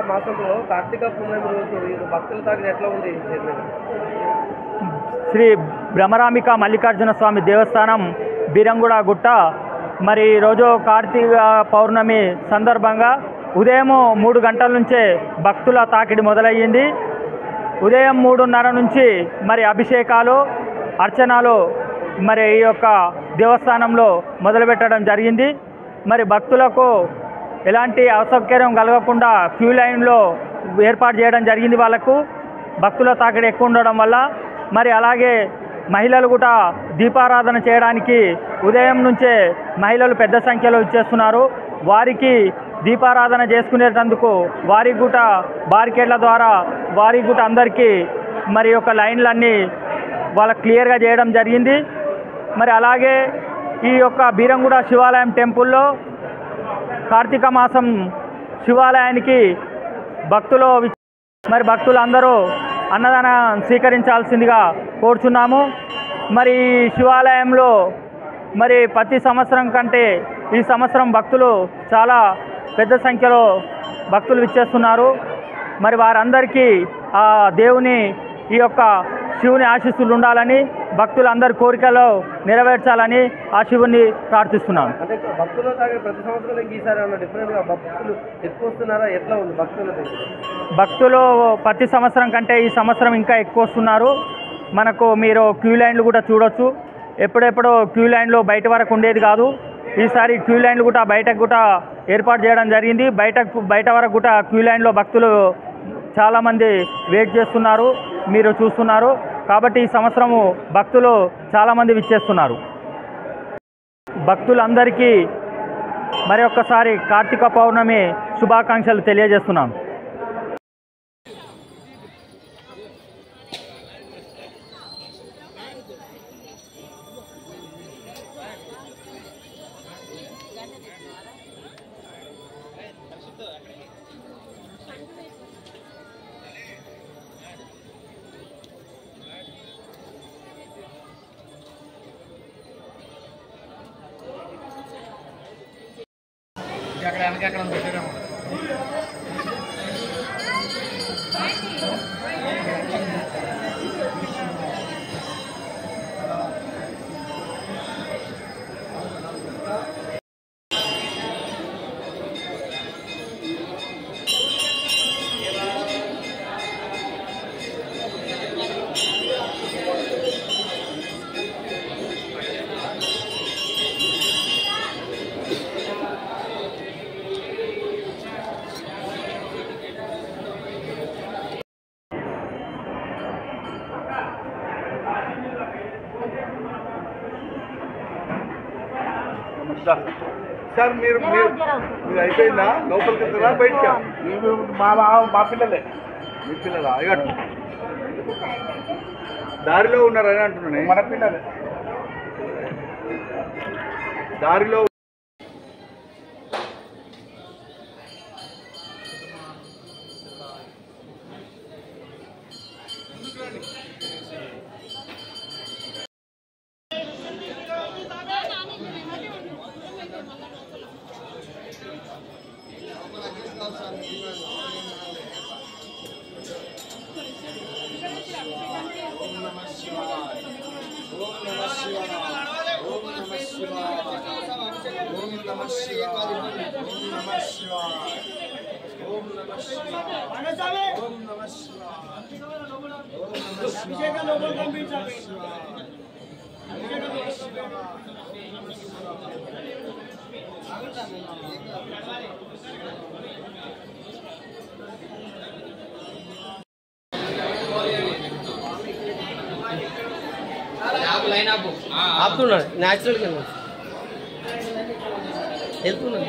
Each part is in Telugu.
మాసంలో కార్తీక పూర్ణిమ రోజు భక్తుల తాకిడి ఎట్లా ఉంది? శ్రీ భ్రమరాంబిక మల్లికార్జున స్వామి దేవస్థానం బీరంగూడ గుట్ట మరి ఈరోజు కార్తీక పౌర్ణమి సందర్భంగా ఉదయం 3 గంటల నుంచే భక్తుల తాకిడి మొదలయ్యింది. ఉదయం 3:30 నుంచి మరి అభిషేకాలు అర్చనలు మరి ఈ యొక్క దేవస్థానంలో మొదలుపెట్టడం జరిగింది. మరి భక్తులకు ఎలాంటి అసౌకర్యం కలగకుండా క్యూ లైన్లో ఏర్పాటు చేయడం జరిగింది. వాళ్ళకు భక్తుల తాకిడి ఎక్కువ ఉండడం వల్ల మరి అలాగే మహిళలు కూడా దీపారాధన చేయడానికి ఉదయం నుంచే మహిళలు పెద్ద సంఖ్యలో ఇచ్చేస్తున్నారు. వారికి దీపారాధన చేసుకునేటందుకు వారికి కూడా బారికేడ్ల ద్వారా వారికి కూడా అందరికీ మరి యొక్క లైన్లన్నీ వాళ్ళ క్లియర్గా చేయడం జరిగింది. మరి అలాగే ఈ యొక్క బీరంగూడ శివాలయం టెంపుల్లో కార్తీక మాసం శివాలయానికి భక్తులందరూ అన్నదానం స్వీకరించాల్సిందిగా కోరుచున్నాము. మరి శివాలయంలో మరి ప్రతి సంవత్సరం కంటే ఈ సంవత్సరం భక్తులు చాలా పెద్ద సంఖ్యలో భక్తులు విచ్చేస్తున్నారు. మరి వారందరికీ ఆ దేవుని ఈ యొక్క శివుని ఆశీస్సులు ఉండాలని భక్తులందరి కోరికలు నెరవేర్చాలని ఆ శివుని ప్రార్థిస్తున్నాను. అంటే భక్తుల ప్రతి సంవత్సరం ఈసారి డిఫరెంట్గా భక్తులు ఎక్కువ వస్తున్నారా? ఎట్లా ఉంది భక్తులు ప్రతి సంవత్సరం కంటే ఈ సంవత్సరం ఇంకా ఎక్కువ వస్తున్నారు. మనకు మీరు క్యూ లైన్లు కూడా చూడొచ్చు. ఎప్పుడెప్పుడో క్యూ లైన్లో బయట వరకు ఉండేది కాదు. ఈసారి క్యూ లైన్లు కూడా బయటకు కూడా ఏర్పాటు చేయడం జరిగింది. బయట వరకు కూడా క్యూ లైన్లో భక్తులు చాలామంది వెయిట్ చేస్తున్నారు, మీరు చూస్తున్నారు. కాబట్టి ఈ సంవత్సరము భక్తులు చాలామంది విచ్చేస్తున్నారు. భక్తులందరికీ మరి ఒక్కసారి కార్తీక పౌర్ణమి శుభాకాంక్షలు తెలియజేస్తున్నాను. అక్కడ పెట్టాము. సార్ మీరు అయిపోయిందా? లోపలికి వెళ్తారా బయటకా? మా పిల్లలే. మీ పిల్లలా? దారిలో ఉన్నారని అంటున్నాను. మన పిల్లలే దారిలో. ఆపుతున్నాడు న్యాచురల్గా వెళ్తున్నాడు.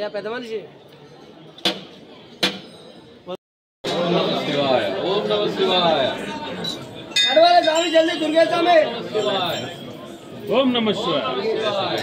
అయ్యా పెద్ద మనిషి ఓం నమః శివాయ అడవాల స్వామి జల్దీ దుర్గే స్వామి ఓం నమః శివాయ